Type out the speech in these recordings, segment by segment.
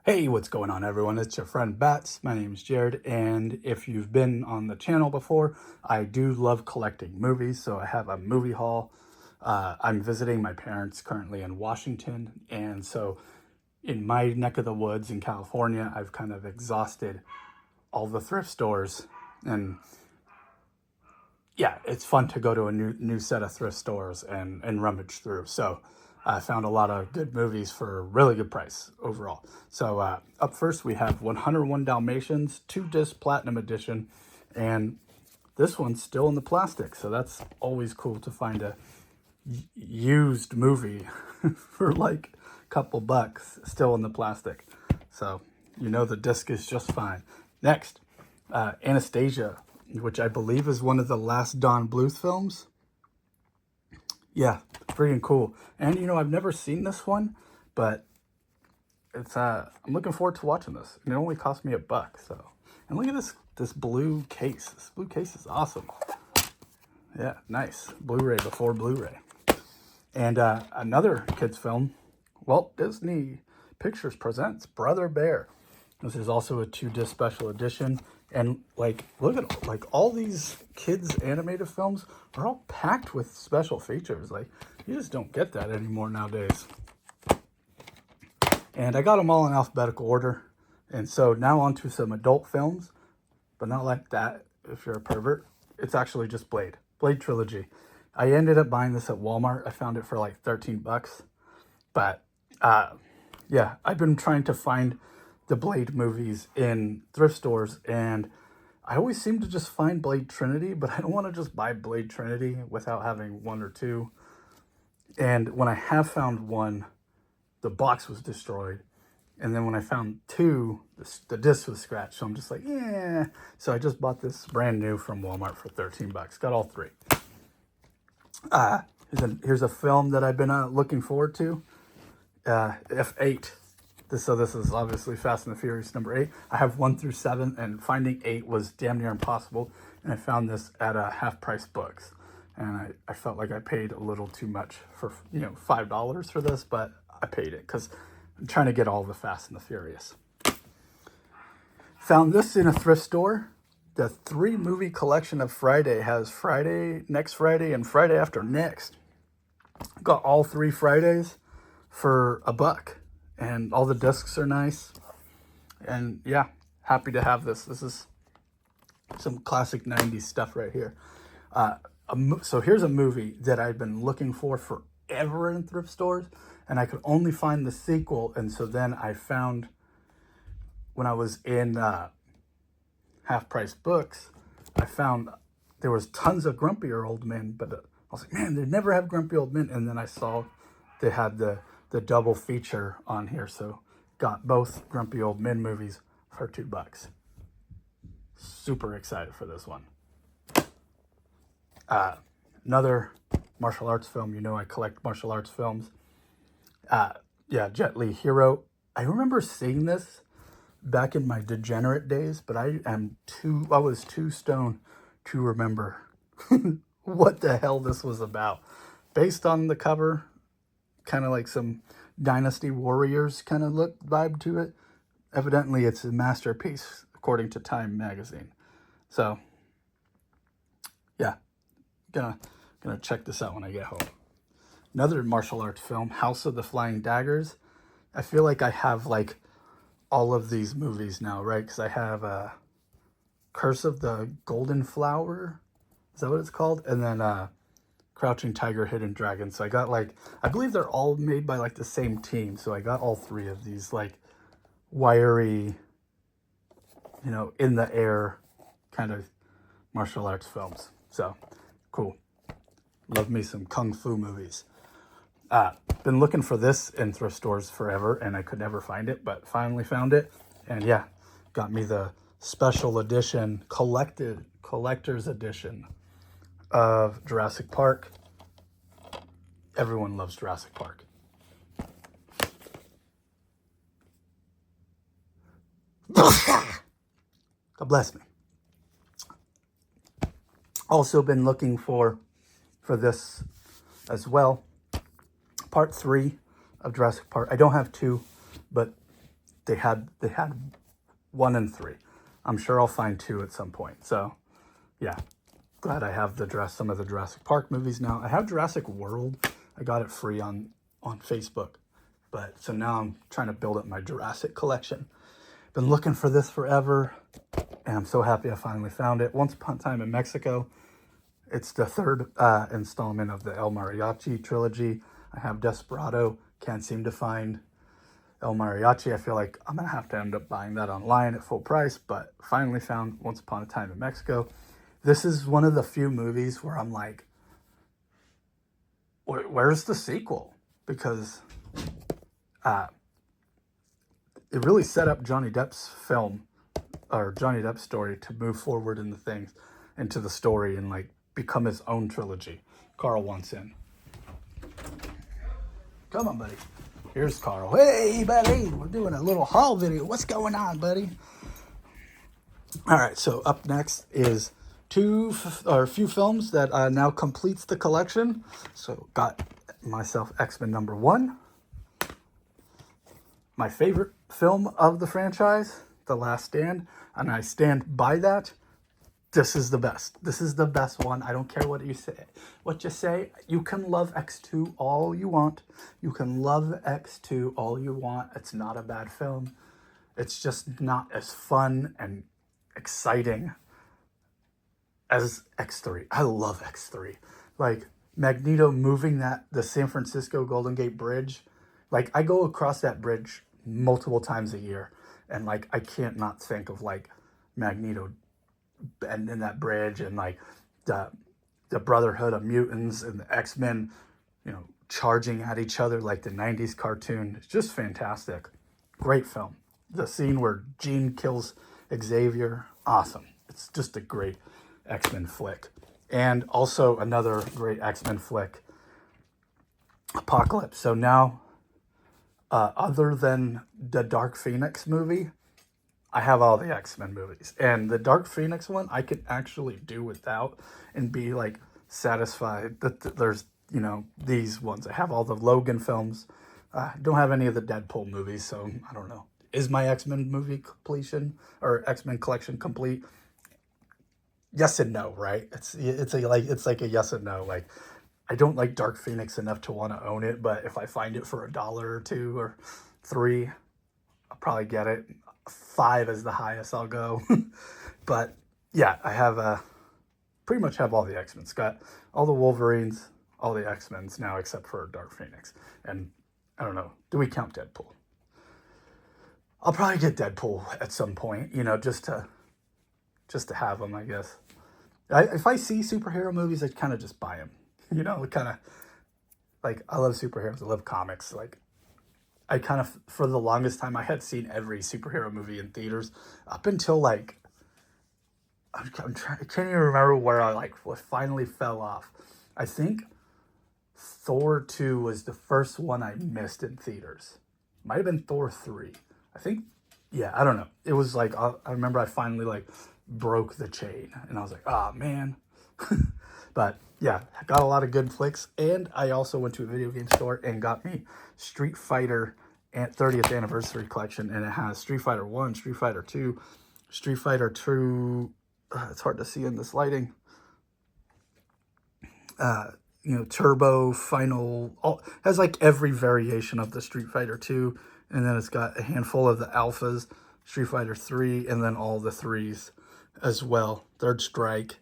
Hey, what's going on, everyone? It's your friend Bats. My name is Jared, and if you've been on the channel before, I do love collecting movies, so I have a movie haul. I'm visiting my parents currently in Washington, and so in my neck of the woods in California, I've kind of exhausted all the thrift stores, and yeah, it's fun to go to a new set of thrift stores and rummage through. So I found a lot of good movies for a really good price overall. So up first we have 101 Dalmatians, 2-disc platinum edition, and this one's still in the plastic. So that's always cool to find a used movie for like a couple bucks still in the plastic. So you know the disc is just fine. Next, Anastasia, which I believe is one of the last Don Bluth films. Yeah, freaking cool. And you know, I've never seen this one, but it's I'm looking forward to watching this. And it only cost me $1. So, and look at this blue case. This blue case is awesome. Yeah, nice. Blu-ray before Blu-ray. And another kids film, Walt Disney Pictures presents Brother Bear. This is also a 2-disc special edition. And like, look at like all these kids animated films are all packed with special features. Like, you just don't get that anymore nowadays. And I got them all in alphabetical order. And so now on to some adult films, but not like that if you're a pervert. It's actually just Blade Trilogy. I ended up buying this at Walmart. I found it for like 13 bucks. But yeah, I've been trying to find the Blade movies in thrift stores, and I always seem to just find Blade Trinity, but I don't want to just buy Blade Trinity without having one or two. And when I have found one, the box was destroyed. And then when I found two, the disc was scratched. So I'm just like, yeah. So I just bought this brand new from Walmart for 13 bucks. Got all three. Here's a film that I've been looking forward to. F8. So this is obviously Fast and the Furious number 8. I have 1 through 7, and finding 8 was damn near impossible. And I found this at half-price books. And I felt like I paid a little too much for, $5 for this, but I paid it because I'm trying to get all the Fast and the Furious. Found this in a thrift store. The 3-movie collection of Friday has Friday, next Friday, and Friday after next. Got all 3 Fridays for $1. And all the discs are nice. And yeah, happy to have this. This is some classic 90s stuff right here. So here's a movie that I've been looking for forever in thrift stores, and I could only find the sequel. And so then I found, when I was in half-price books, I found there was tons of Grumpier Old Men, but I was like, man, they never have Grumpy Old Men. And then I saw they had the double feature on here, so got both Grumpy Old Men movies for $2. Super excited for this one. Another martial arts film. You know I collect martial arts films. Yeah, Jet Li Hero. I remember seeing this back in my degenerate days, but I was too stoned to remember what the hell this was about. Based on the cover, kind of like some Dynasty Warriors kind of look vibe to it. Evidently, it's a masterpiece, according to Time magazine. So, yeah, gonna check this out when I get home. Another martial arts film, House of the Flying Daggers. I feel like I have like all of these movies now, right? Because I have Curse of the Golden Flower. Is that what it's called? And then Crouching Tiger, Hidden Dragon. So I got like, I believe they're all made by like the same team. So I got all 3 of these like wiry, in the air kind of martial arts films. So cool. Love me some Kung Fu movies. Been looking for this in thrift stores forever, and I could never find it, but finally found it. And yeah, got me the special edition, collector's edition of Jurassic Park. Everyone loves Jurassic Park. God bless me. Also been looking for this as well. Part 3 of Jurassic Park. I don't have 2, but they had 1 and 3. I'm sure I'll find 2 at some point. So yeah, glad I have some of the Jurassic Park movies now. I have Jurassic World. I got it free on Facebook. But so now I'm trying to build up my Jurassic collection. Been looking for this forever, and I'm so happy I finally found it. Once Upon a Time in Mexico. It's the 3rd installment of the El Mariachi trilogy. I have Desperado. Can't seem to find El Mariachi. I feel like I'm going to have to end up buying that online at full price, but finally found Once Upon a Time in Mexico. This is one of the few movies where I'm like, where's the sequel? Because it really set up Johnny Depp's film, or Johnny Depp's story, to move forward into the story and like become his own trilogy. Carl wants in. Come on, buddy. Here's Carl. Hey, buddy. We're doing a little haul video. What's going on, buddy? All right, so up next is a few films that now completes the collection. So got myself X-Men #1. My favorite film of the franchise, The Last Stand, and I stand by that. This is the best. This is the best one. I don't care what you say. You can love X2 all you want. You can love X2 all you want. It's not a bad film. It's just not as fun and exciting as X3. I love X3. Like Magneto moving the San Francisco Golden Gate Bridge. Like I go across that bridge multiple times a year, and like I can't not think of like Magneto and in that bridge, and like the Brotherhood of Mutants and the X-Men, charging at each other like the 90s cartoon. It's just fantastic. Great film. The scene where Jean kills Xavier, awesome. It's just a great X-Men flick. And also another great X-Men flick, Apocalypse. So now, other than the Dark Phoenix movie, I have all the X-Men movies. And the Dark Phoenix one, I could actually do without and be like satisfied that there's, these ones. I have all the Logan films. Don't have any of the Deadpool movies, so I don't know. Is my X-Men movie completion or X-Men collection complete? Yes and no, right? It's like a yes and no. Like I don't like Dark Phoenix enough to want to own it, but if I find it for $1 or $2 or $3, I'll probably get it. 5 is the highest I'll go. But yeah, I have pretty much have all the X-Men. It's got all the Wolverines, all the X-Men's now except for Dark Phoenix. And I don't know, do we count Deadpool? I'll probably get Deadpool at some point, just to have them, I guess. If I see superhero movies, I kind of just buy them. Kind of like I love superheroes. I love comics. Like I kind of, for the longest time, I had seen every superhero movie in theaters up until like, I can't even remember where I finally fell off. I think Thor 2 was the first one I missed in theaters. Might have been Thor 3. I think, yeah, I don't know. It was like, I remember I finally like broke the chain and I was like, oh man. But yeah, I got a lot of good flicks. And I also went to a video game store and got me Street Fighter 30th anniversary collection. And it has Street Fighter 1, Street Fighter 2, Street Fighter 2. It's hard to see in this lighting. Turbo, Final, has like every variation of the Street Fighter 2. And then it's got a handful of the alphas, Street Fighter 3, and then all the 3s as well. Third Strike.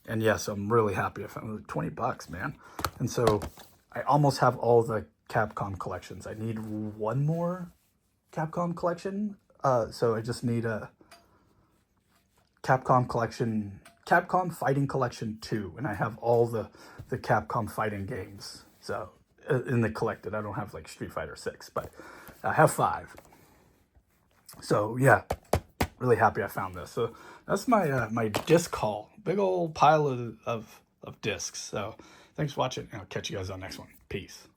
And yes, I'm really happy I found it. $20, man. And so I almost have all the Capcom collections. I need one more Capcom collection. So I just need a Capcom collection, Capcom Fighting Collection 2. And I have all the Capcom fighting games. So in the collected, I don't have like Street Fighter 6, but I have 5. So yeah, really happy I found this. So that's my my disc haul. Big old pile of discs. So thanks for watching. I'll catch you guys on the next one. Peace.